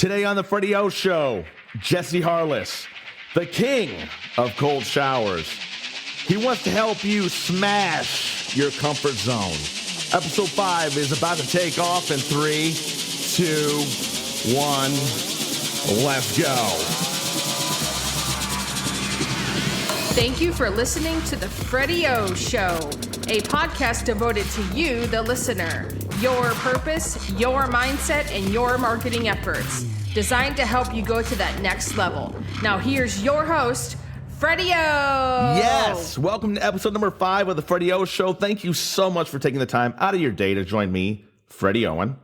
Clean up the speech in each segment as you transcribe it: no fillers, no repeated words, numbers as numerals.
Today on the Freddie O Show, Jesse Harless, the king of cold showers. He wants to help you smash your comfort zone. Episode 5 is about to take off in 3, 2, 1. Let's go. Thank you for listening to the Freddie O Show, a podcast devoted to you, the listener, your purpose, your mindset, and your marketing efforts, designed to help you go to that next level. Now here's your host, Freddie O. Yes, welcome to episode number 5 of the Freddie O Show. Thank you so much for taking the time out of your day to join me, Freddie Owen.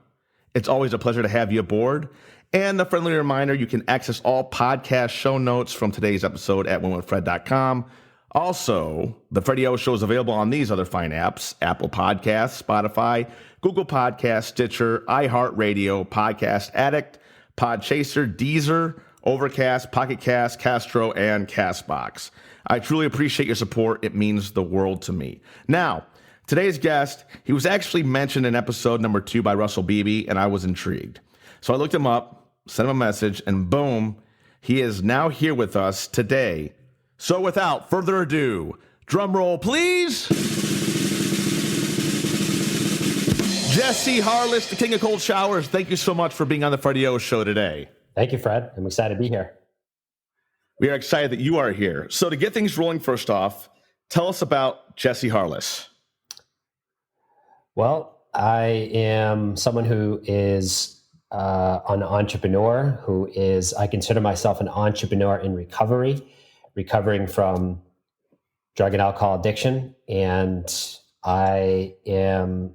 It's always a pleasure to have you aboard. And a friendly reminder, you can access all podcast show notes from today's episode at winwithfred.com. Also, the Freddie O Show is available on these other fine apps: Apple Podcasts, Spotify, Google Podcasts, Stitcher, iHeartRadio, Podcast Addict, Podchaser, Deezer, Overcast, Pocket Cast, Castro, and Castbox. I truly appreciate your support. It means the world to me. Now, today's guest, he was actually mentioned in episode number 2 by Russell Beebe, and I was intrigued. So I looked him up, sent him a message, and boom, he is now here with us today. So without further ado, drum roll, please. Jesse Harless, the king of cold showers. Thank you so much for being on the Freddie O Show today. Thank you, Fred. I'm excited to be here. We are excited that you are here. So to get things rolling, first off, tell us about Jesse Harless. Well, I am someone who is an entrepreneur I consider myself an entrepreneur in recovering from drug and alcohol addiction. And I am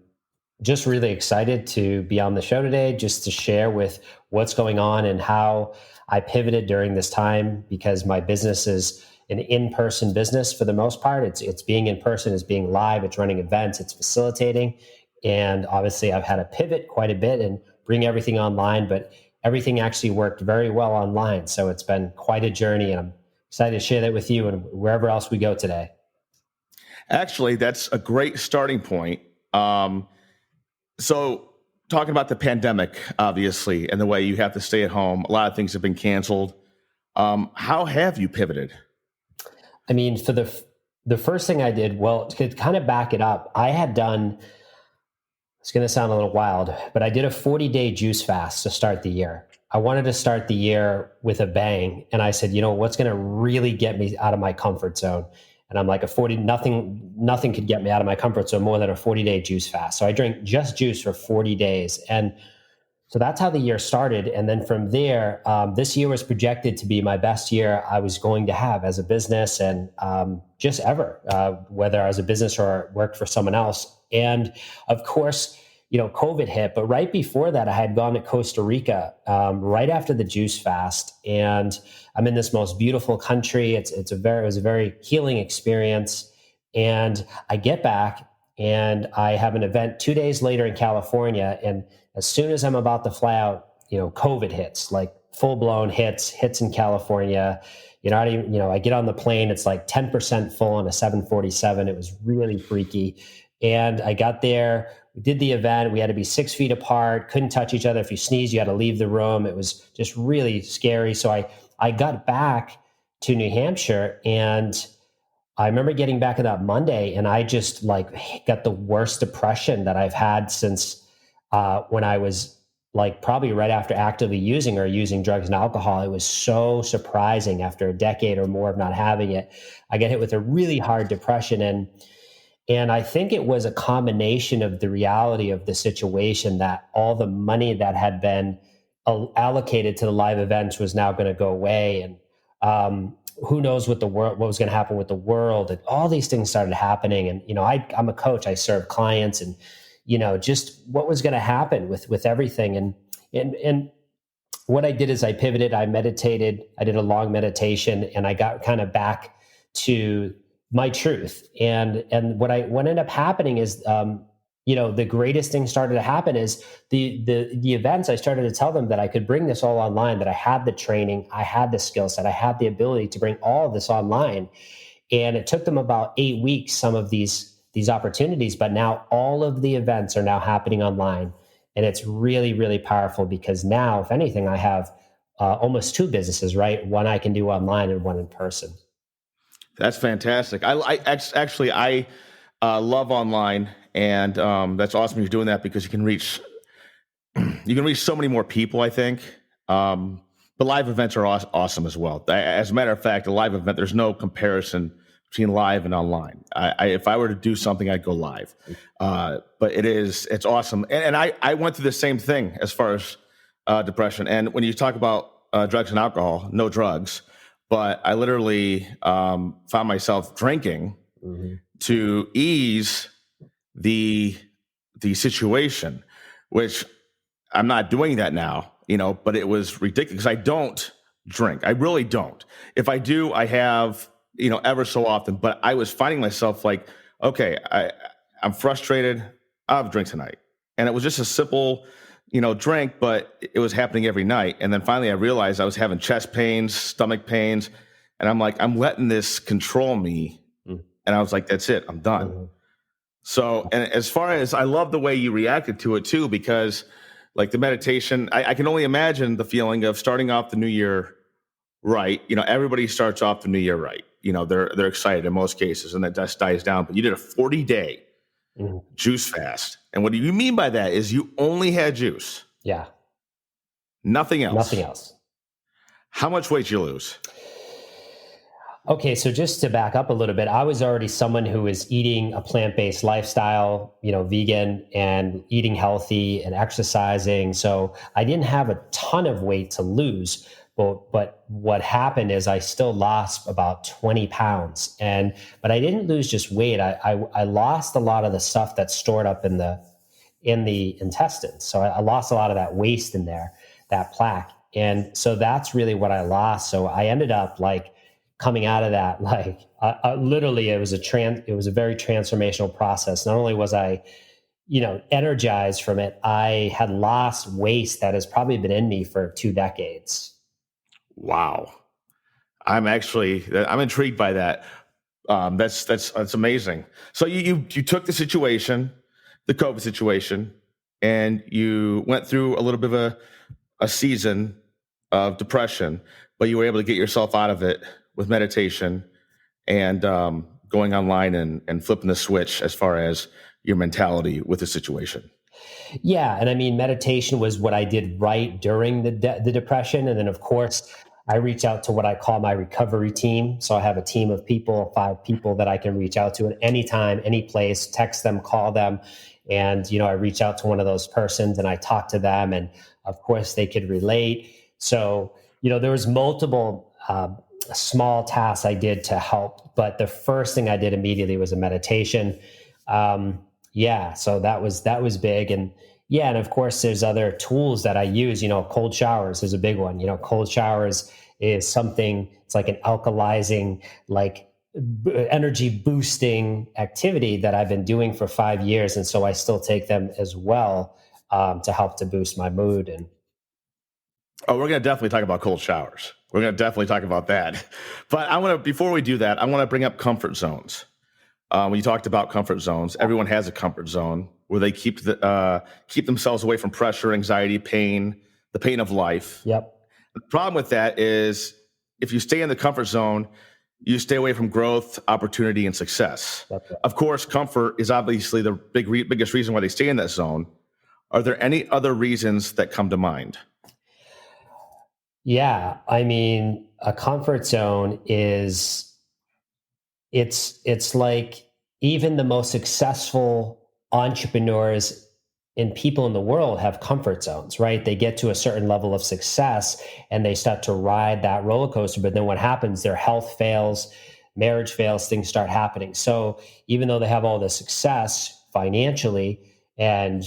just really excited to be on the show today, just to share with what's going on and how I pivoted during this time, because my business is an in-person business for the most part. It's being in person, it's being live, it's running events, it's facilitating. And obviously I've had to pivot quite a bit and bring everything online, but everything actually worked very well online. So it's been quite a journey, and I'm excited to share that with you and wherever else we go today. Actually, that's a great starting point. So talking about the pandemic, obviously, and the way you have to stay at home, a lot of things have been canceled. How have you pivoted? I mean, for the first thing I did, well, to kind of back it up, I had done, it's going to sound a little wild, but I did a 40-day juice fast to start the year. I wanted to start the year with a bang. And I said, what's going to really get me out of my comfort zone? And I'm like, nothing could get me out of my comfort zone more than a 40-day juice fast. So I drank just juice for 40 days. And so that's how the year started. And then from there, this year was projected to be my best year I was going to have as a business, and just ever, whether I was a business or worked for someone else. And of course, COVID hit, but right before that, I had gone to Costa Rica right after the juice fast, and I'm in this most beautiful country. It was a very healing experience. And I get back and I have an event 2 days later in California. And as soon as I'm about to fly out, COVID hits, like full blown hits in California. I get on the plane, it's like 10% full on a 747. It was really freaky. And I got there, we did the event. We had to be 6 feet apart, couldn't touch each other. If you sneezed, you had to leave the room. It was just really scary. So I got back to New Hampshire, and I remember getting back on that Monday, and I just got the worst depression that I've had since when I was probably right after actively using drugs and alcohol. It was so surprising after a decade or more of not having it. I got hit with a really hard depression, and I think it was a combination of the reality of the situation, that all the money that had been allocated to the live events was now going to go away. And who knows what was going to happen with the world. And all these things started happening. And, I'm a coach, I serve clients, and, just what was going to happen with everything. And what I did is I pivoted, I meditated, I did a long meditation, and I got kind of back to my truth. And what ended up happening is, the greatest thing started to happen is the events. I started to tell them that I could bring this all online, that I had the training, I had the skill set, I had the ability to bring all of this online. And it took them about 8 weeks, some of these opportunities, but now all of the events are now happening online. And it's really, really powerful because now, if anything, I have almost two businesses, right? One I can do online and one in person. That's fantastic. I love online, and that's awesome you're doing that because you can reach so many more people, I think. But live events are awesome as well. As a matter of fact, a live event, there's no comparison between live and online. If I were to do something, I'd go live. But it's awesome. And I went through the same thing as far as depression. And when you talk about drugs and alcohol, no drugs, but I literally found myself drinking to ease the situation, which I'm not doing that now, but it was ridiculous because I don't drink. I really don't. If I do, I have, ever so often, but I was finding myself like, okay, I'm frustrated. I'll have a drink tonight. And it was just a simple, drink, but it was happening every night. And then finally I realized I was having chest pains, stomach pains. And I'm like, I'm letting this control me. And I was like, that's it. I'm done. So, and as far as I love the way you reacted to it too, because like the meditation, I can only imagine the feeling of starting off the new year right. Everybody starts off the new year right. They're excited in most cases and that just dies down. But you did a 40-day juice fast. And what do you mean by that is you only had juice. Yeah. Nothing else. Nothing else. How much weight did you lose? Okay, so just to back up a little bit, I was already someone who was eating a plant-based lifestyle, vegan and eating healthy and exercising. So I didn't have a ton of weight to lose, but what happened is I still lost about 20 pounds. But I didn't lose just weight. I lost a lot of the stuff that's stored up in the intestines. So I lost a lot of that waste in there, that plaque. And so that's really what I lost. So I ended up coming out of that, literally, it was a very transformational process. Not only was I, energized from it, I had lost waste that has probably been in me for 2 decades. Wow, I'm intrigued by that. That's amazing. So you took the situation, the COVID situation, and you went through a little bit of a season of depression, but you were able to get yourself out of it with meditation and going online and flipping the switch as far as your mentality with the situation. Yeah. And I mean, meditation was what I did right during the depression. And then, of course, I reach out to what I call my recovery team. So I have a team of people, 5 people that I can reach out to at any time, any place, text them, call them. And, I reach out to one of those persons and I talk to them. And of course, they could relate. So, there was multiple small tasks I did to help. But the first thing I did immediately was a meditation. So that was big. And of course there's other tools that I use, cold showers is a big one. Cold showers is something, it's like an alkalizing, energy boosting activity that I've been doing for 5 years. And so I still take them as well, to help to boost my mood. And we're going to definitely talk about cold showers. We're going to definitely talk about that. But before we do that, I want to bring up comfort zones. When you talked about comfort zones, everyone has a comfort zone where they keep themselves away from pressure, anxiety, pain, the pain of life. Yep. The problem with that is if you stay in the comfort zone, you stay away from growth, opportunity, and success. That's right. Of course, comfort is obviously the biggest reason why they stay in that zone. Are there any other reasons that come to mind? Yeah. I mean, a comfort zone is, it's like even the most successful entrepreneurs and people in the world have comfort zones, right? They get to a certain level of success and they start to ride that roller coaster. But then what happens? Their health fails, marriage fails, things start happening. So even though they have all the success financially and,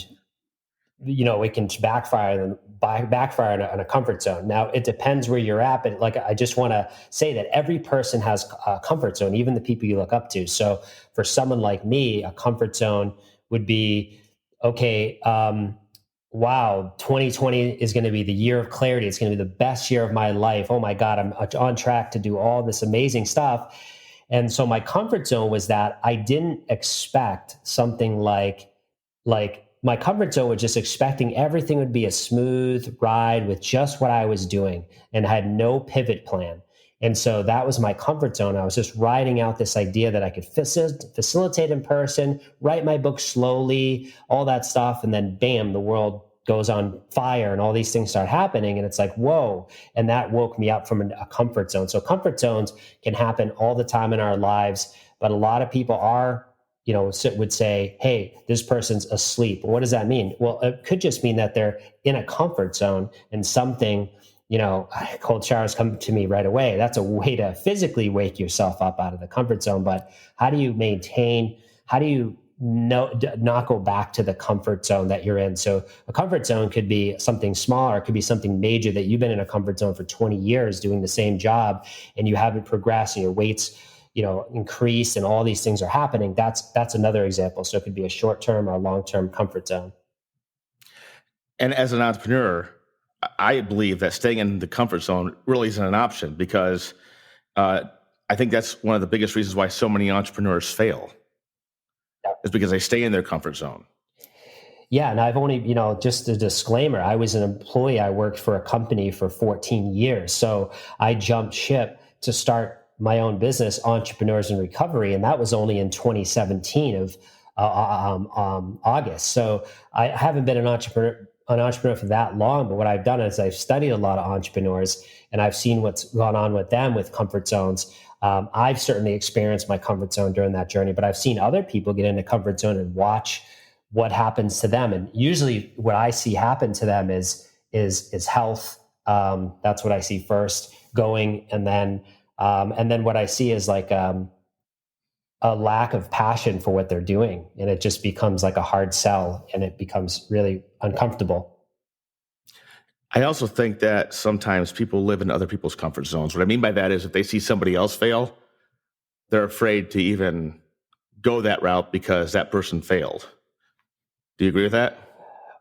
it can backfire on a comfort zone. Now, it depends where you're at, but I just want to say that every person has a comfort zone, even the people you look up to. So for someone like me, a comfort zone would be, okay, wow, 2020 is going to be the year of clarity. It's going to be the best year of my life. Oh my God, I'm on track to do all this amazing stuff. And so my comfort zone was that I didn't expect something like my comfort zone was just expecting everything would be a smooth ride with just what I was doing and had no pivot plan. And so that was my comfort zone. I was just riding out this idea that I could facilitate in person, write my book slowly, all that stuff. And then bam, the world goes on fire and all these things start happening. And it's like, whoa. And that woke me up from a comfort zone. So comfort zones can happen all the time in our lives, but a lot of people are, would say, hey, this person's asleep. What does that mean? Well, it could just mean that they're in a comfort zone and something, cold showers come to me right away. That's a way to physically wake yourself up out of the comfort zone. But how do you not go back to the comfort zone that you're in? So a comfort zone could be something small, or it could be something major that you've been in a comfort zone for 20 years doing the same job and you haven't progressed and your weight's increase and all these things are happening. That's another example. So it could be a short-term or a long-term comfort zone. And as an entrepreneur, I believe that staying in the comfort zone really isn't an option, because I think that's one of the biggest reasons why so many entrepreneurs fail. Yep. Is because they stay in their comfort zone. Yeah. And I've only, just a disclaimer, I was an employee. I worked for a company for 14 years. So I jumped ship to start my own business, Entrepreneurs in Recovery. And that was only in 2017 of August. So I haven't been an entrepreneur for that long, but what I've done is I've studied a lot of entrepreneurs and I've seen what's gone on with them with comfort zones. I've certainly experienced my comfort zone during that journey, but I've seen other people get into comfort zone and watch what happens to them. And usually what I see happen to them is health. That's what I see first going. And then what I see is like a lack of passion for what they're doing. And it just becomes like a hard sell and it becomes really uncomfortable. I also think that sometimes people live in other people's comfort zones. What I mean by that is if they see somebody else fail, they're afraid to even go that route because that person failed. Do you agree with that?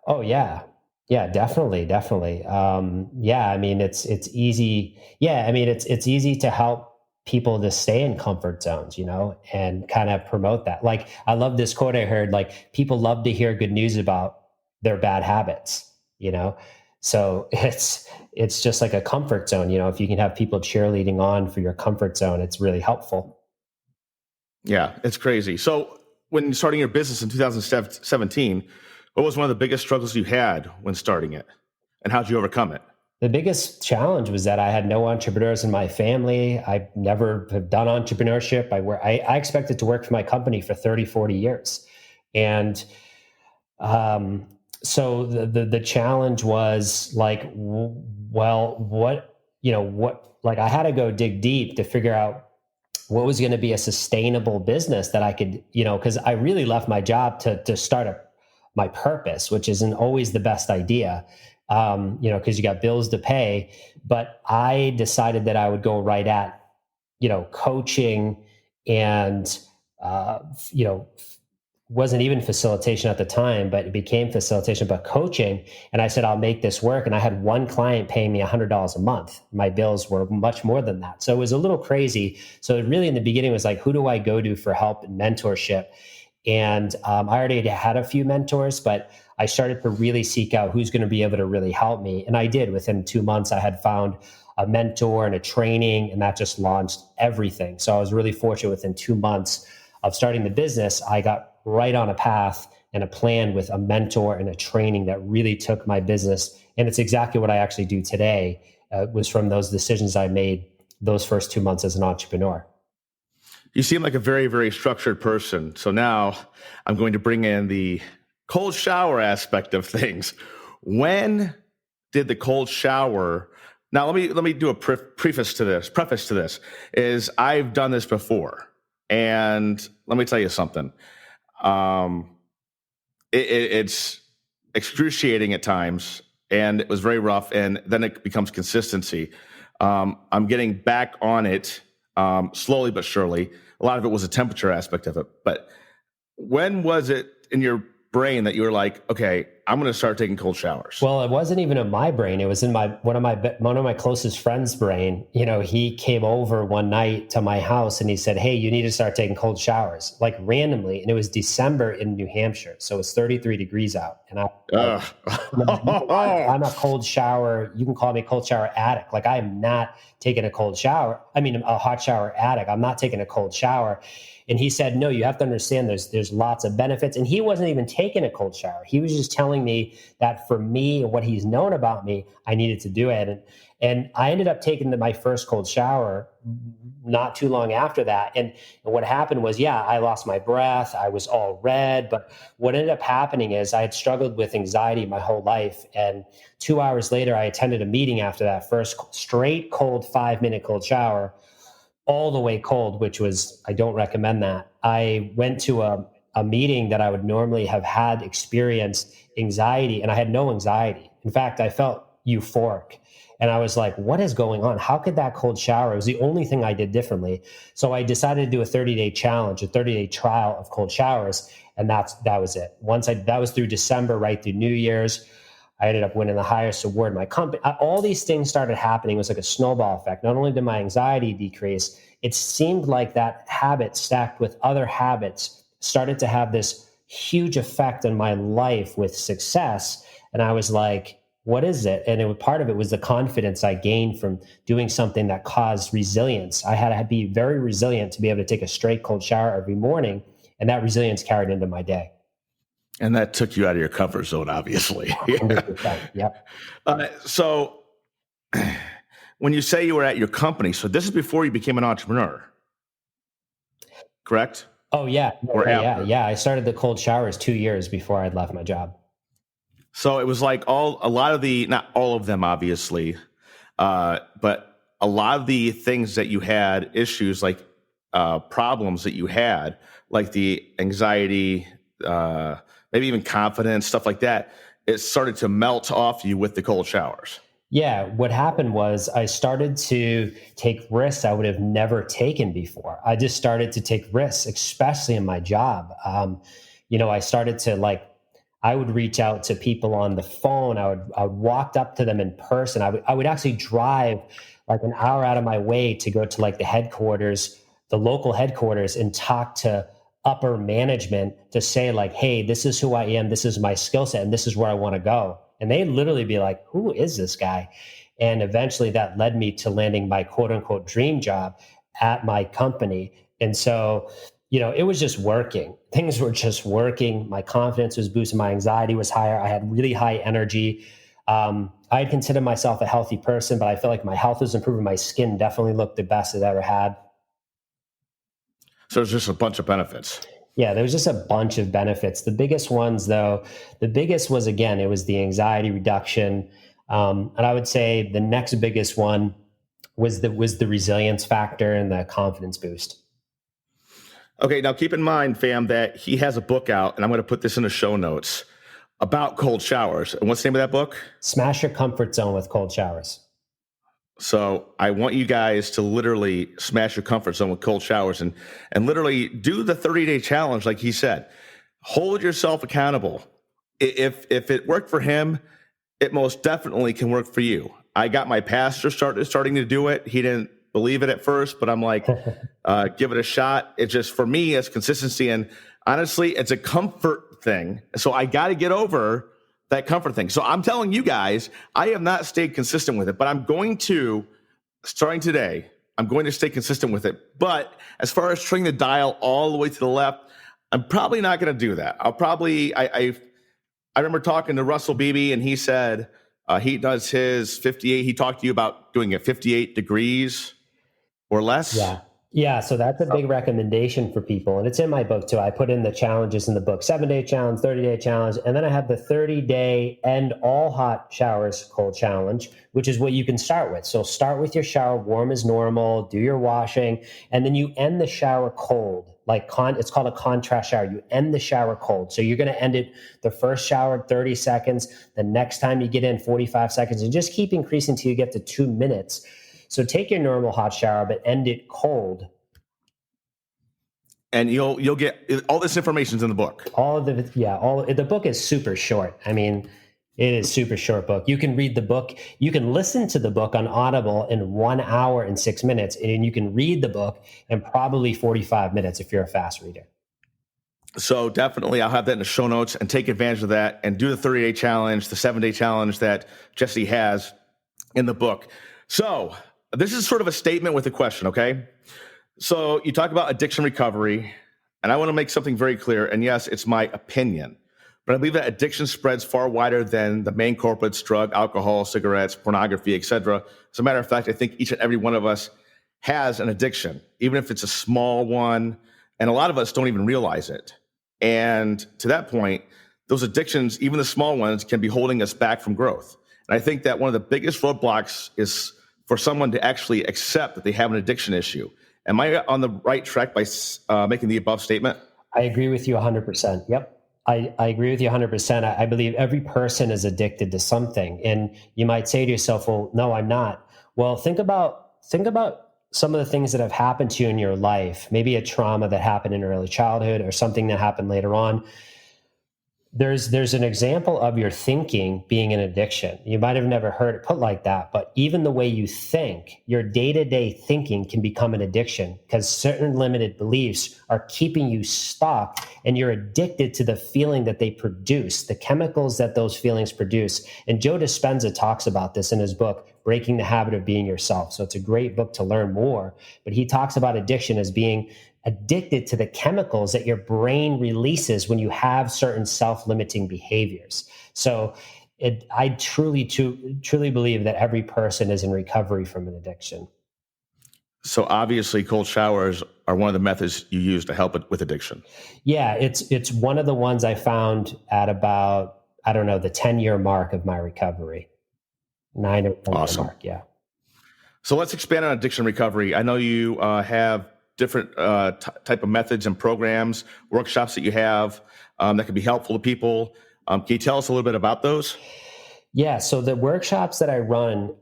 Oh, yeah. Yeah, definitely. Yeah. I mean, it's easy. Yeah. I mean, it's easy to help people to stay in comfort zones, and kind of promote that. Like, I love this quote I heard, like, people love to hear good news about their bad habits, so it's just like a comfort zone. If you can have people cheerleading on for your comfort zone, it's really helpful. Yeah, it's crazy. So when starting your business in 2017, what was one of the biggest struggles you had when starting it, and how'd you overcome it? The biggest challenge was that I had no entrepreneurs in my family. I never have done entrepreneurship. I expected to work for my company for 30, 40 years. And so the challenge was like, I had to go dig deep to figure out what was going to be a sustainable business that I could, because I really left my job to start my purpose, which isn't always the best idea. Because you got bills to pay, but I decided that I would go right at, coaching and, wasn't even facilitation at the time, but it became facilitation, but coaching. And I said, I'll make this work. And I had one client paying me $100 a month. My bills were much more than that. So it was a little crazy. So it really in the beginning was like, who do I go to for help and mentorship? And I already had a few mentors, but I started to really seek out who's going to be able to really help me. And I did. Within 2 months, I had found a mentor and a training, and that just launched everything. So I was really fortunate. Within 2 months of starting the business, I got right on a path and a plan with a mentor and a training that really took my business. And it's exactly what I actually do today, was from those decisions I made those first 2 months as an entrepreneur. You seem like a very, very structured person. So now I'm going to bring in the cold shower aspect of things. When did the cold shower? Now let me do a preface to this. Is I've done this before, and let me tell you something. It's excruciating at times, and it was very rough. And then it becomes consistency. I'm getting back on it slowly but surely. A lot of it was a temperature aspect of it. But when was it in your brain that you were like, okay, I'm going to start taking cold showers. Well, it wasn't even in my brain. It was in one of my closest friends' brain. He came over one night to my house and he said, "Hey, you need to start taking cold showers," like randomly. And it was December in New Hampshire, so it's 33 degrees out. And I'm a cold shower. You can call me cold shower addict. Like, I am not taking a cold shower. I mean, a hot shower addict. I'm not taking a cold shower. And he said, "No, you have to understand there's lots of benefits." And he wasn't even taking a cold shower. He was just telling me that for me and what he's known about me, I needed to do it. And I ended up taking my first cold shower not too long after that. And what happened was, I lost my breath. I was all red. But what ended up happening is I had struggled with anxiety my whole life. And 2 hours later, I attended a meeting after that first straight cold 5-minute cold shower, all the way cold, which was, I don't recommend that. I went to a meeting that I would normally have had experienced anxiety, and I had no anxiety. In fact, I felt euphoric. And I was like, what is going on? How could that cold shower? It was the only thing I did differently. So I decided to do a 30-day challenge, a 30-day trial of cold showers. And that was it. That was through December, right through New Year's. I ended up winning the highest award in my company. All these things started happening. It was like a snowball effect. Not only did my anxiety decrease, it seemed like that habit stacked with other habits started to have this huge effect on my life with success. And I was like, what is it? And part of it was the confidence I gained from doing something that caused resilience. I had to be very resilient to be able to take a straight cold shower every morning. And that resilience carried into my day. And that took you out of your comfort zone, obviously. 100%, yep. So when you say you were at your company, so this is before you became an entrepreneur, correct? Oh, yeah. Yeah. I started the cold showers 2 years before I'd left my job. So it was like not all of them, obviously, but a lot of the things that you had, issues like problems that you had, like the anxiety, maybe even confidence, stuff like that, it started to melt off you with the cold showers. Yeah, what happened was I started to take risks I would have never taken before. I just started to take risks, especially in my job. I started to I would reach out to people on the phone. I would walk up to them in person. I would actually drive like an hour out of my way to go to like the headquarters, the local headquarters, and talk to upper management to say like, hey, this is who I am. This is my skill set and this is where I want to go. And they'd literally be like, who is this guy? And eventually that led me to landing my quote unquote dream job at my company. And so, it was just working. Things were just working. My confidence was boosted. My anxiety was higher. I had really high energy. I'd consider myself a healthy person, but I feel like my health was improving. My skin definitely looked the best it ever had. So there's just a bunch of benefits. Yeah, there was just a bunch of benefits. The biggest ones, though, was, again, it was the anxiety reduction. And I would say the next biggest one was the resilience factor and the confidence boost. Okay, now keep in mind, fam, that he has a book out, and I'm going to put this in the show notes, about cold showers. And what's the name of that book? Smash Your Comfort Zone with Cold Showers. So I want you guys to literally smash your comfort zone with cold showers and literally do the 30-day challenge, like he said. Hold yourself accountable. If it worked for him, it most definitely can work for you. I got my pastor starting to do it. He didn't believe it at first, but I'm like, give it a shot. It's just, for me, it's consistency. And honestly, it's a comfort thing. So I got to get over that comfort thing. So I'm telling you guys, I have not stayed consistent with it, but I'm going to, starting today, I'm going to stay consistent with it. But as far as turning the dial all the way to the left, I'm probably not going to do that. I remember talking to Russell Beebe, and he said he does his 58. He talked to you about doing it 58 degrees or less. Yeah. So that's a big recommendation for people. And it's in my book too. I put in the challenges in the book, 7-day challenge, 30-day challenge. And then I have the 30-day end all hot showers cold challenge, which is what you can start with. So start with your shower warm as normal, do your washing, and then you end the shower cold. It's called a contrast shower. You end the shower cold. So you're going to end it, the first shower, 30 seconds. The next time you get in, 45 seconds, and just keep increasing till you get to 2 minutes. So take your normal hot shower, but end it cold. And you'll get all this information's in the book. The book is super short. I mean, it is super short book. You can read the book. You can listen to the book on Audible in 1 hour and 6 minutes, and you can read the book in probably 45 minutes if you're a fast reader. So definitely, I'll have that in the show notes, and take advantage of that and do the 30-day challenge, the 7-day challenge that Jesse has in the book. So this is sort of a statement with a question, okay? So you talk about addiction recovery, and I want to make something very clear. And yes, it's my opinion, but I believe that addiction spreads far wider than the main culprits: drug, alcohol, cigarettes, pornography, etc. As a matter of fact, I think each and every one of us has an addiction, even if it's a small one, and a lot of us don't even realize it. And to that point, those addictions, even the small ones, can be holding us back from growth. And I think that one of the biggest roadblocks is for someone to actually accept that they have an addiction issue. Am I on the right track by making the above statement? I agree with you 100%. Yep. I agree with you 100%. I believe every person is addicted to something. And you might say to yourself, well, no, I'm not. Well, think about some of the things that have happened to you in your life, maybe a trauma that happened in early childhood or something that happened later on. There's an example of your thinking being an addiction. You might have never heard it put like that, but even the way you think, your day-to-day thinking can become an addiction because certain limited beliefs are keeping you stuck and you're addicted to the feeling that they produce, the chemicals that those feelings produce. And Joe Dispenza talks about this in his book, Breaking the Habit of Being Yourself. So it's a great book to learn more, but he talks about addiction as being addicted to the chemicals that your brain releases when you have certain self-limiting behaviors. So I truly believe that every person is in recovery from an addiction. So obviously cold showers are one of the methods you use to help with addiction. Yeah, it's one of the ones I found at about, the 10-year mark of my recovery. 9 or 10 Awesome. Mark, yeah. So let's expand on addiction recovery. I know you have different type of methods and programs, workshops that you have that can be helpful to people. Can you tell us a little bit about those? Yeah, so the workshops that I run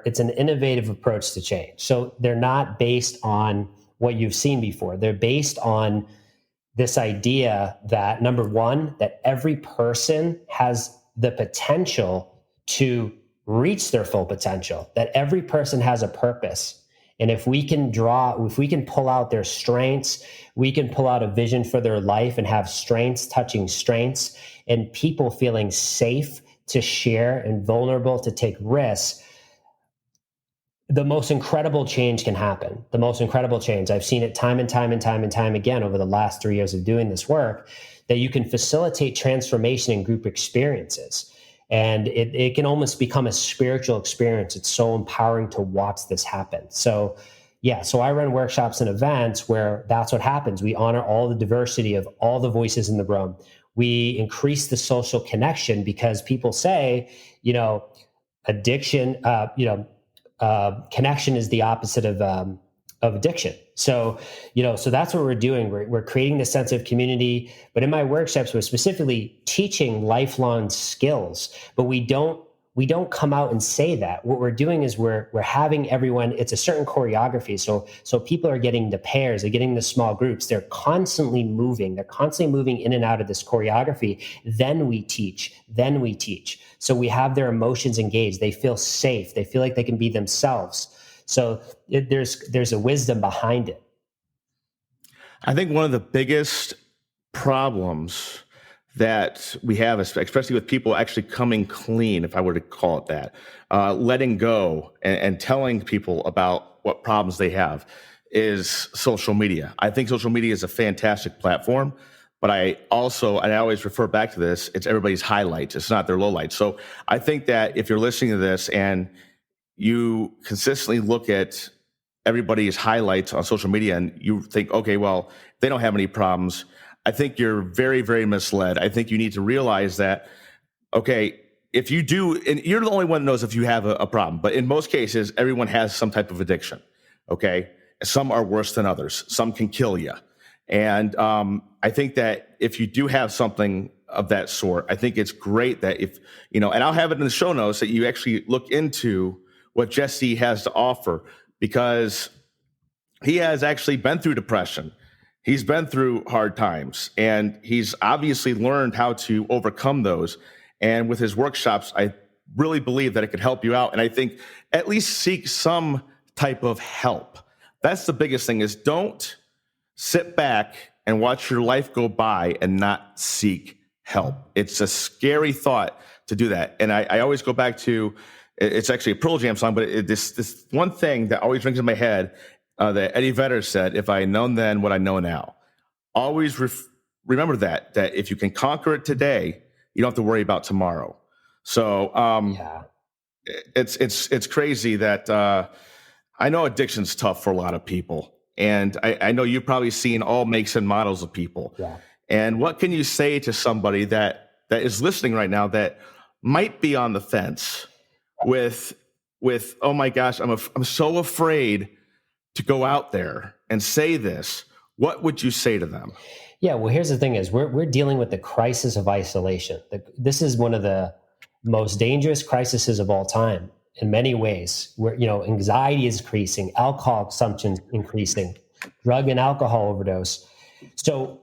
it's an innovative approach to change. So they're not based on what you've seen before. They're based on this idea that, number one, that every person has the potential to reach their full potential, that every person has a purpose. And if we can pull out their strengths, we can pull out a vision for their life and have strengths touching strengths and people feeling safe to share and vulnerable to take risks, the most incredible change can happen. The most incredible change. I've seen it time and time again over the last 3 years of doing this work, that you can facilitate transformation in group experiences. And it can almost become a spiritual experience. It's so empowering to watch this happen. So I run workshops and events where that's what happens. We honor all the diversity of all the voices in the room. We increase the social connection because people say, addiction, connection is the opposite of addiction. So that's what we're doing. We're creating this sense of community, but in my workshops, we're specifically teaching lifelong skills, but we don't come out and say that. What we're doing is we're having everyone, it's a certain choreography. So people are getting the pairs, they're getting the small groups. They're constantly moving in and out of this choreography. Then we teach. So we have their emotions engaged. They feel safe. They feel like they can be themselves. So there's a wisdom behind it. I think one of the biggest problems that we have, especially with people actually coming clean, if I were to call it that, letting go and telling people about what problems they have, is social media. I think social media is a fantastic platform, but I always refer back to this, it's everybody's highlights. It's not their lowlights. So I think that if you're listening to this and you consistently look at everybody's highlights on social media and you think, okay, well, they don't have any problems, I think you're very, very misled. I think you need to realize that, okay, if you do, and you're the only one that knows if you have a problem, but in most cases, everyone has some type of addiction, okay? Some are worse than others. Some can kill you. And I think that if you do have something of that sort, I think it's great that and I'll have it in the show notes, that you actually look into what Jesse has to offer, because he has actually been through depression. He's been through hard times, and he's obviously learned how to overcome those. And with his workshops, I really believe that it could help you out. And I think at least seek some type of help. That's the biggest thing, is don't sit back and watch your life go by and not seek help. It's a scary thought to do that. And I always go back to, it's actually a Pearl Jam song, but this one thing that always rings in my head, that Eddie Vedder said, "If I had known then what I know now." Always remember that if you can conquer it today, you don't have to worry about tomorrow. So it's crazy that I know addiction's tough for a lot of people. And I know you've probably seen all makes and models of people. Yeah. And what can you say to somebody that is listening right now that might be on the fence with oh my gosh, I'm so afraid to go out there and say this? What would you say to them? Yeah, well, here's the thing: is we're dealing with the crisis of isolation. This is one of the most dangerous crises of all time in many ways. Where anxiety is increasing, alcohol consumption increasing, drug and alcohol overdose. So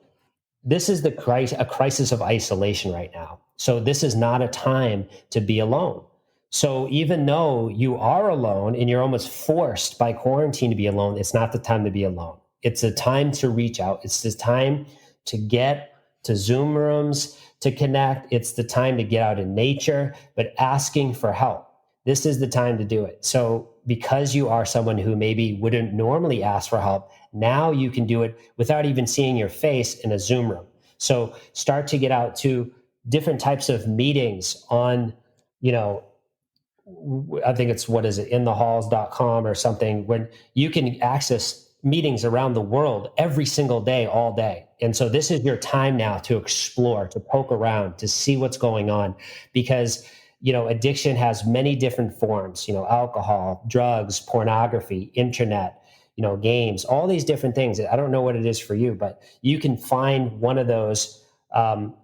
this is a crisis of isolation right now. So this is not a time to be alone. So even though you are alone and you're almost forced by quarantine to be alone, it's not the time to be alone. It's a time to reach out. It's the time to get to Zoom rooms, to connect. It's the time to get out in nature, but asking for help. This is the time to do it. So because you are someone who maybe wouldn't normally ask for help, now you can do it without even seeing your face in a Zoom room. So start to get out to different types of meetings on, I think it's, inthehalls.com or something, when you can access meetings around the world every single day, all day. And so this is your time now to explore, to poke around, to see what's going on, because, addiction has many different forms, alcohol, drugs, pornography, internet, games, all these different things. I don't know what it is for you, but you can find one of those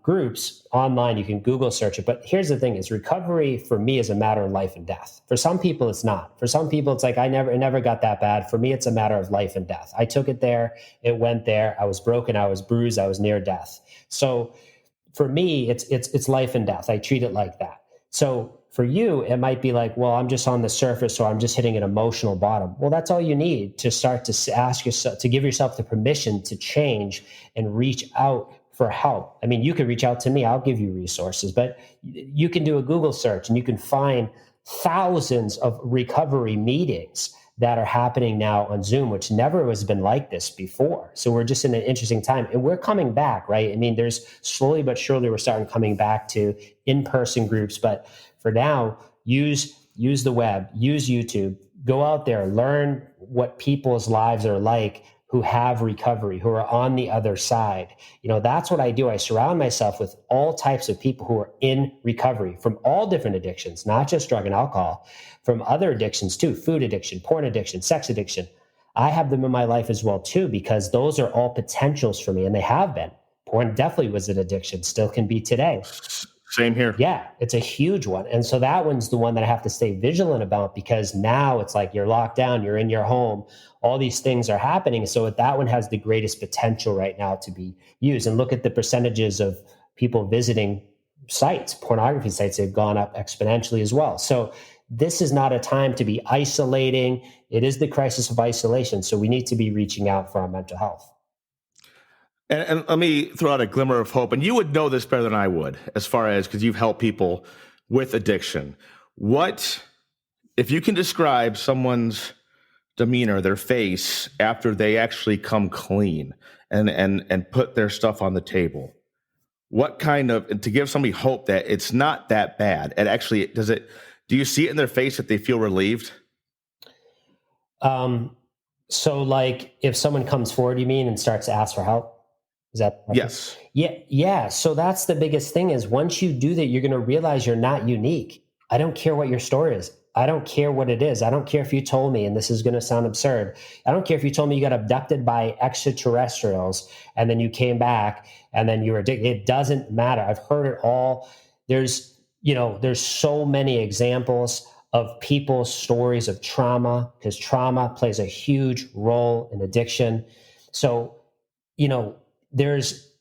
groups online. You can Google search it. But here's the thing: is recovery for me is a matter of life and death. For some people, it's not. For some people, it's like, it never got that bad. For me, it's a matter of life and death. I took it there. It went there. I was broken. I was bruised. I was near death. So for me, it's life and death. I treat it like that. So for you, it might be like, well, I'm just on the surface, or I'm just hitting an emotional bottom. Well, that's all you need to start to ask yourself, to give yourself the permission to change and reach out for help. I mean, you could reach out to me. I'll give you resources, but you can do a Google search and you can find thousands of recovery meetings that are happening now on Zoom, which never has been like this before. So we're just in an interesting time, and we're coming back, right? I mean, there's slowly but surely we're starting coming back to in-person groups. But for now, use the web, use YouTube, go out there, learn what people's lives are like who have recovery, who are on the other side. That's what I do. I surround myself with all types of people who are in recovery from all different addictions, not just drug and alcohol, from other addictions too, food addiction, porn addiction, sex addiction. I have them in my life as well too, because those are all potentials for me, and they have been. Porn definitely was an addiction, still can be today. Same here. Yeah, it's a huge one. And so that one's the one that I have to stay vigilant about, because now it's like you're locked down, you're in your home, all these things are happening. So that one has the greatest potential right now to be used. And look at the percentages of people visiting sites, pornography sites, have gone up exponentially as well. So this is not a time to be isolating. It is the crisis of isolation. So we need to be reaching out for our mental health. And let me throw out a glimmer of hope. And you would know this better than I would, as far as, because you've helped people with addiction. What, if you can describe someone's demeanor, their face, after they actually come clean and put their stuff on the table, what kind of, to give somebody hope that it's not that bad? And actually, do you see it in their face that they feel relieved? So like if someone comes forward, you mean, and starts to ask for help? Is that? Yes. Yeah. So that's the biggest thing, is once you do that, you're going to realize you're not unique. I don't care what your story is. I don't care what it is. I don't care if you told me, and this is going to sound absurd, I don't care if you told me you got abducted by extraterrestrials and then you came back and then you were addicted. It doesn't matter. I've heard it all. There's so many examples of people's stories of trauma, because trauma plays a huge role in addiction. So there's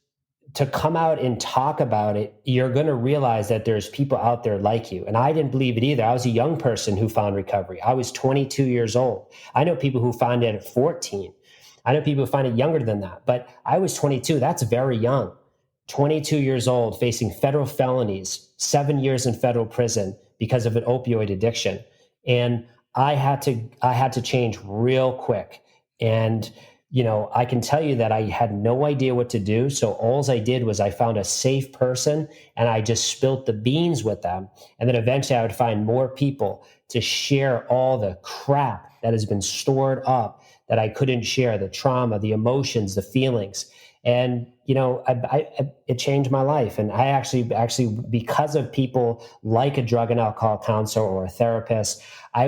to come out and talk about it, you're going to realize that there's people out there like you. And I didn't believe it either. I was a young person who found recovery. I was 22 years old. I know people who find it at 14. I know people who find it younger than that, but I was 22. That's very young. 22 years old, facing federal felonies, 7 years in federal prison because of an opioid addiction. And I had to change real quick. And, I can tell you that I had no idea what to do. So all I did was I found a safe person and I just spilt the beans with them. And then eventually I would find more people to share all the crap that has been stored up that I couldn't share, the trauma, the emotions, the feelings. And, it changed my life. And I actually, because of people like a drug and alcohol counselor or a therapist, I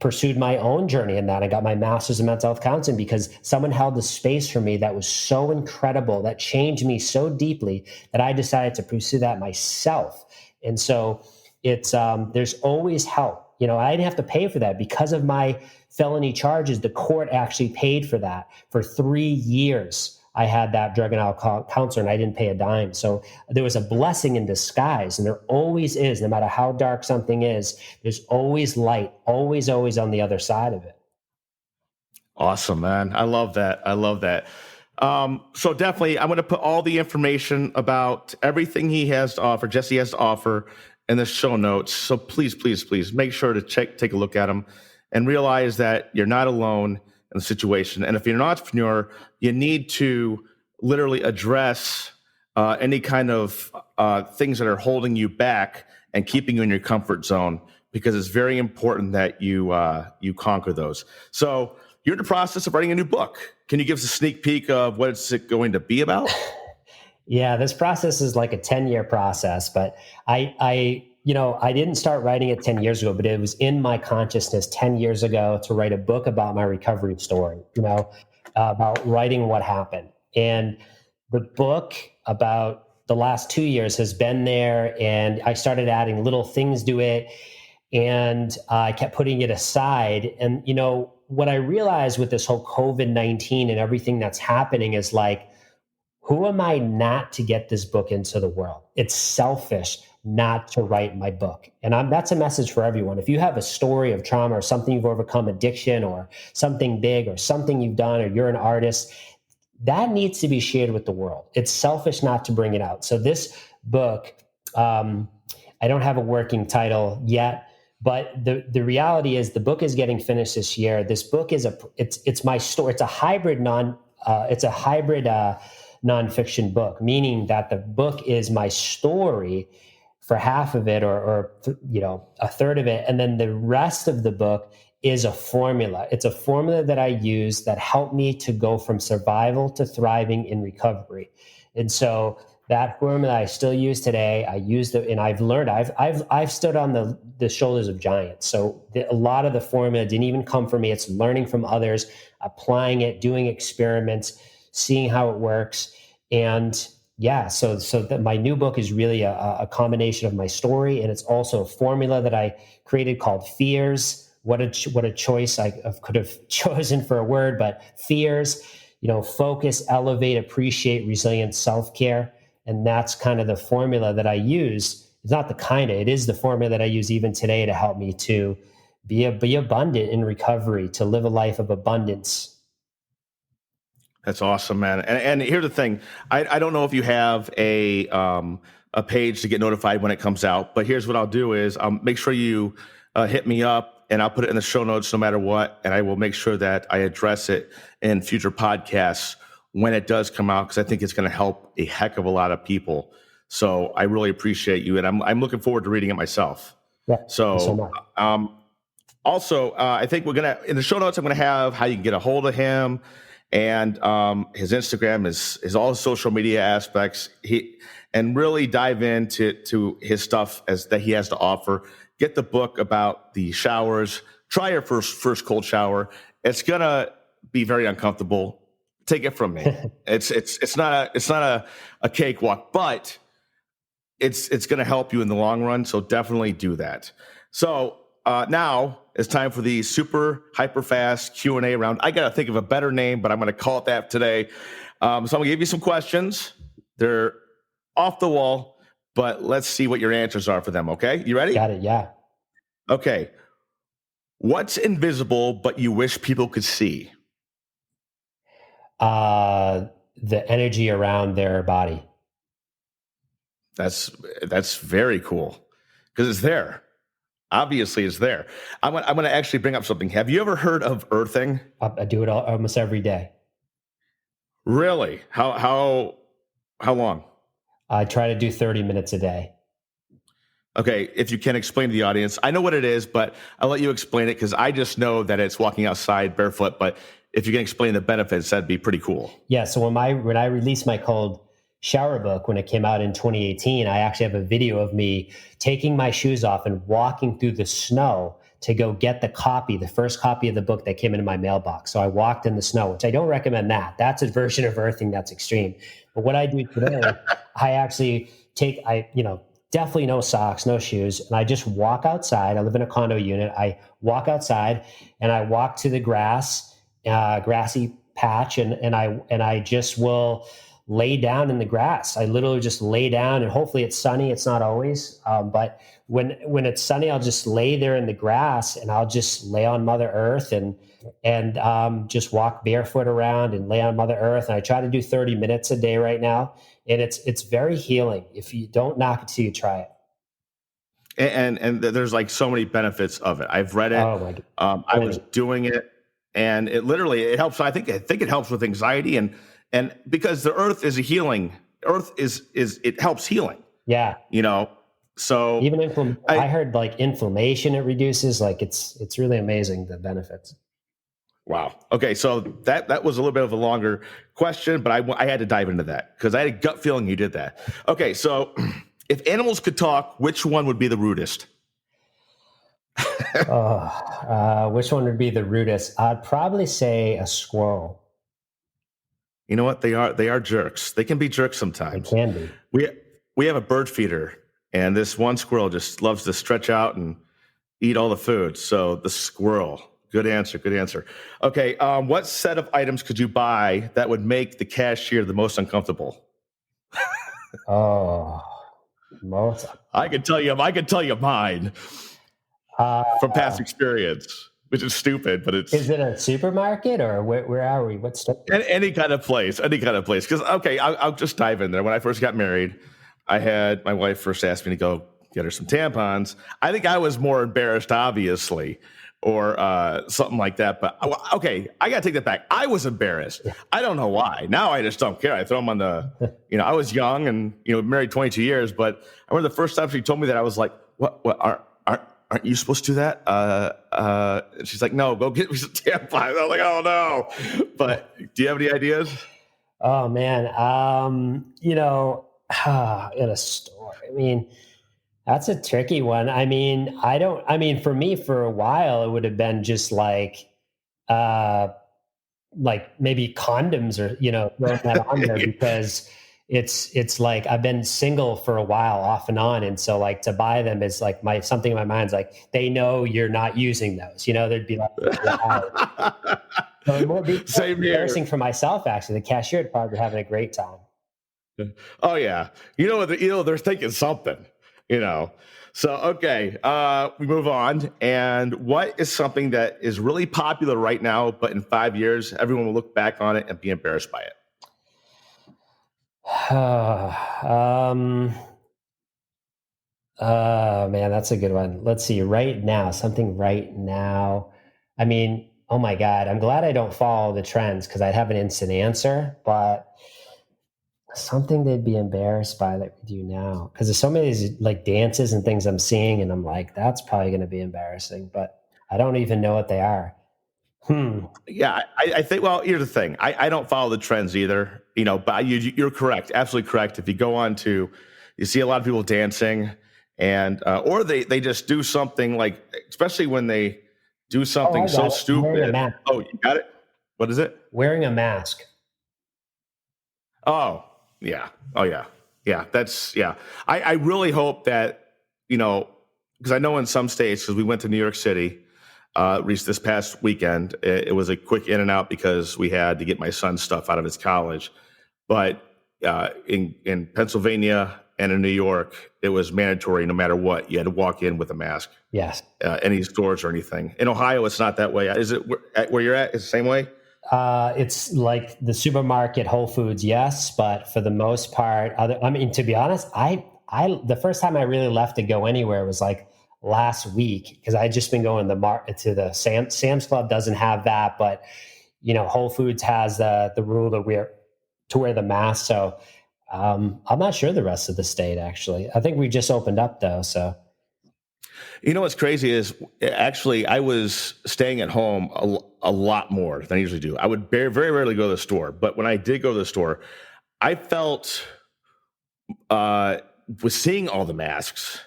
pursued my own journey in that. I got my master's in mental health counseling because someone held the space for me that was so incredible, that changed me so deeply that I decided to pursue that myself. And so it's, there's always help. I didn't have to pay for that because of my felony charges. The court actually paid for that for 3 years. I had that drug and alcohol counselor and I didn't pay a dime. So there was a blessing in disguise, and there always is. No matter how dark something is, there's always light, always on the other side of it. Awesome, man. I love that. So definitely, I'm going to put all the information about everything he has to offer, Jesse has to offer, in the show notes. So please make sure to take a look at them and realize that you're not alone in the situation. And if you're an entrepreneur, you need to literally address any kind of things that are holding you back and keeping you in your comfort zone, because it's very important that you conquer those. So you're in the process of writing a new book. Can you give us a sneak peek of what it's going to be about? Yeah, this process is like a 10-year process, but I didn't start writing it 10 years ago, but it was in my consciousness 10 years ago to write a book about my recovery story, about writing what happened. And the book about the last 2 years has been there, and I started adding little things to it, and I kept putting it aside. And, what I realized with this whole COVID-19 and everything that's happening is like, who am I not to get this book into the world? It's selfish not to write my book. And that's a message for everyone. If you have a story of trauma or something you've overcome, addiction or something big or something you've done, or you're an artist, that needs to be shared with the world. It's selfish not to bring it out. So this book, I don't have a working title yet, but the reality is the book is getting finished this year. This book is it's my story. It's a hybrid nonfiction book, meaning that the book is my story for half of it or a third of it. And then the rest of the book is a formula. It's a formula that I use that helped me to go from survival to thriving in recovery. And so that formula I still use today. I use it, and I've learned. I've stood on the shoulders of giants. So a lot of the formula didn't even come from me. It's learning from others, applying it, doing experiments, seeing how it works. And yeah, so that my new book is really a combination of my story, and it's also a formula that I created called Fears. What a choice I could have chosen for a word, but Fears. Focus, elevate, appreciate, resilience, self-care. And that's kind of the formula that I use. It's not it is the formula that I use even today to help me to be abundant in recovery, to live a life of abundance. That's awesome, man. And here's the thing. I don't know if you have a page to get notified when it comes out, but here's what I'll do is make sure you hit me up, and I'll put it in the show notes no matter what. And I will make sure that I address it in future podcasts when it does come out, because I think it's going to help a heck of a lot of people. So I really appreciate you, and I'm looking forward to reading it myself. Yeah, so also, I think in the show notes, I'm going to have how you can get a hold of him, and his Instagram, his all his social media aspects. And really dive into his stuff that he has to offer. Get the book about the showers. Try your first cold shower. It's gonna be very uncomfortable. Take it from me. It's not a cakewalk, but it's going to help you in the long run. So definitely do that. So now it's time for the super hyper fast Q&A round. I got to think of a better name, but I'm going to call it that today. So I'm going to give you some questions. They're off the wall, but let's see what your answers are for them. Okay. You ready? Got it. Yeah. Okay. What's invisible, but you wish people could see? The energy around their body. That's very cool because it's there. Obviously, it's there. I'm going to actually bring up something. Have you ever heard of earthing? I do it almost every day. Really? How long? I try to do 30 minutes a day. Okay, if you can explain to the audience. I know what it is, but I'll let you explain it because I just know that it's walking outside barefoot. But if you can explain the benefits, that'd be pretty cool. Yeah. So when I released my cold shower book, when it came out in 2018, I actually have a video of me taking my shoes off and walking through the snow to go get the first copy of the book that came into my mailbox. So I walked in the snow, which I don't recommend that. That's a version of earthing that's extreme. But what I do today, I actually definitely no socks, no shoes. And I just walk outside. I live in a condo unit. I walk outside and I walk to the grassy patch. And I just will lay down in the grass. I literally just lay down, and hopefully it's sunny. It's not always, but when it's sunny, I'll just lay there in the grass and I'll just lay on Mother Earth and just walk barefoot around and lay on Mother Earth. And I try to do 30 minutes a day right now. And it's very healing. If you don't knock it till you try it. And there's like so many benefits of it. I've read it. Oh my God. I was doing it, and it helps. I think it helps with anxiety and because the earth is a healing. Earth it helps healing. Yeah. So even I heard like inflammation it reduces. Like it's really amazing, the benefits. Wow. Okay. So that was a little bit of a longer question, but I had to dive into that because I had a gut feeling you did that. Okay. So if animals could talk, which one would be the rudest? Which one would be the rudest? I'd probably say a squirrel. You know what? They are jerks. They can be jerks sometimes. They can be. We have a bird feeder, and this one squirrel just loves to stretch out and eat all the food. So the squirrel. Good answer. Good answer. Okay. What set of items could you buy that would make the cashier the most uncomfortable? Most. I can tell you mine from past experience, which is stupid, but it's. Is it a supermarket or where are we? What's any kind of place? Because I'll just dive in there. When I first got married, I had my wife first asked me to go get her some tampons. I think I was more embarrassed, obviously, or something like that. But okay, I got to take that back. I was embarrassed. I don't know why. Now I just don't care. I throw them on the, I was young and, married 22 years. But I remember the first time she told me that, I was like, what aren't you supposed to do that? And she's like, no, go get me some tampons. I was like, oh no. But do you have any ideas? Oh man. In a store, that's a tricky one. For me, for a while, it would have been just like maybe condoms or, throwing that on there because it's like I've been single for a while off and on. And so like to buy them is like something in my mind's like, they know you're not using those, there'd be like, so it would be embarrassing for myself. Actually, the cashier would probably be having a great time. Oh yeah. They're thinking something. So, okay, we move on. And what is something that is really popular right now, but in 5 years, everyone will look back on it and be embarrassed by it? Man, that's a good one. Let's see. Right now, something right now. Oh my God, I'm glad I don't follow the trends because I'd have an instant answer, but something they'd be embarrassed by that we do now, because there's so many of these like dances and things I'm seeing, and I'm like, that's probably going to be embarrassing, but I don't even know what they are. Yeah, I think. Well, here's the thing. I don't follow the trends either. But you're correct, absolutely correct. If you go on to, you see a lot of people dancing, and or they just do something like, especially when they do something so stupid. Oh, you got it. What is it? Wearing a mask. Oh. Yeah. Oh, yeah. Yeah. That's, yeah. I really hope that, because I know in some states, because we went to New York City this past weekend, it was a quick in and out because we had to get my son's stuff out of his college. But in Pennsylvania and in New York, it was mandatory no matter what. You had to walk in with a mask. Yes. Any stores or anything. In Ohio, it's not that way. Is it where you're at? Is it the same way? It's like the supermarket, Whole Foods, yes, but for the most part, to be honest, I the first time I really left to go anywhere was like last week because I had just been going to the Sam's Club doesn't have that, but Whole Foods has the rule to wear the mask. So I'm not sure the rest of the state actually. I think we just opened up though, so. What's crazy is actually I was staying at home a lot more than I usually do. I would very, very rarely go to the store, but when I did go to the store, I felt was seeing all the masks,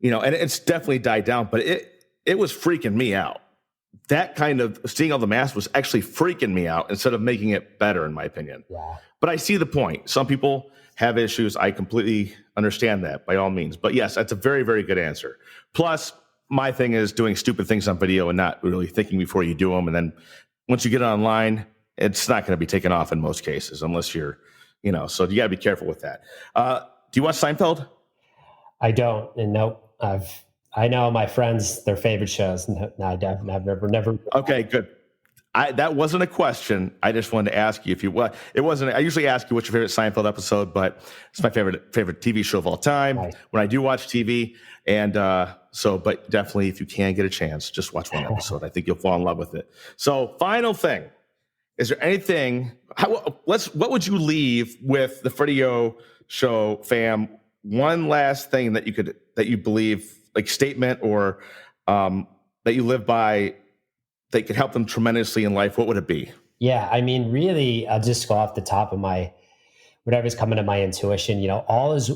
and it's definitely died down, but it was freaking me out. That kind of seeing all the masks was actually freaking me out instead of making it better, in my opinion. Yeah. But I see the point. Some people have issues. I completely understand that by all means. But yes, that's a very, very good answer. Plus, my thing is doing stupid things on video and not really thinking before you do them. And then once you get it online, it's not going to be taken off in most cases unless you're, so you got to be careful with that. Do you watch Seinfeld? I don't. And nope. I know my friends, their favorite shows. No, I've never. Okay, good. That wasn't a question. I just wanted to ask you if you what it wasn't. I usually ask you what's your favorite Seinfeld episode, but it's my favorite TV show of all time. Right. When I do watch TV, and but definitely if you can get a chance, just watch one episode. I think you'll fall in love with it. So, final thing: is there anything? What would you leave with the Freddie O Show fam? One last thing that you believe, like statement or that you live by. That could help them tremendously in life, what would it be? Yeah, I mean, really, I'll just go off the top of whatever's coming to my intuition. All is,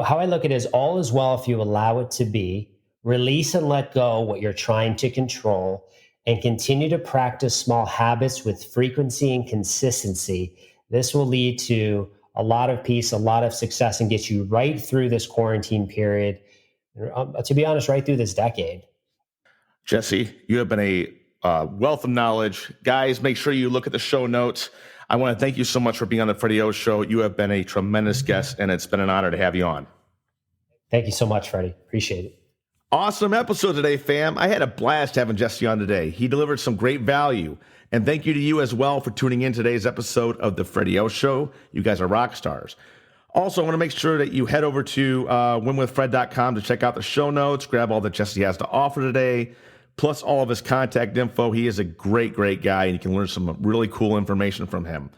how I look at it is all is well if you allow it to be, release and let go what you're trying to control, and continue to practice small habits with frequency and consistency. This will lead to a lot of peace, a lot of success, and get you right through this quarantine period. To be honest, right through this decade. Jesse, you have been a wealth of knowledge. Guys, make sure you look at the show notes. I want to thank you so much for being on the Freddie O Show. You have been a tremendous guest, and it's been an honor to have you on. Thank you so much, Freddie. Appreciate it. Awesome episode today, fam. I had a blast having Jesse on today. He delivered some great value. And thank you to you as well for tuning in today's episode of the Freddie O Show. You guys are rock stars. Also, I want to make sure that you head over to winwithfred.com to check out the show notes, grab all that Jesse has to offer today, plus all of his contact info. He is a great, great guy, and you can learn some really cool information from him.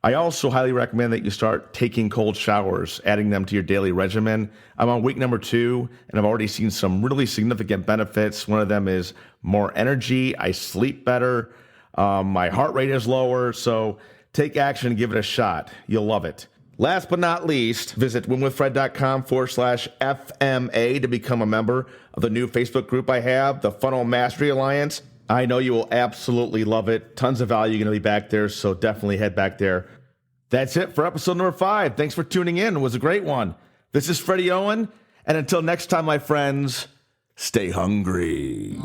I also highly recommend that you start taking cold showers, adding them to your daily regimen. I'm on week number 2, and I've already seen some really significant benefits. One of them is more energy. I sleep better. My heart rate is lower. So take action and give it a shot. You'll love it. Last but not least, visit winwithfred.com/FMA to become a member of the new Facebook group I have, the Funnel Mastery Alliance. I know you will absolutely love it. Tons of value going to be back there, so definitely head back there. That's it for episode number 5. Thanks for tuning in. It was a great one. This is Freddie Owen, and until next time, my friends, stay hungry.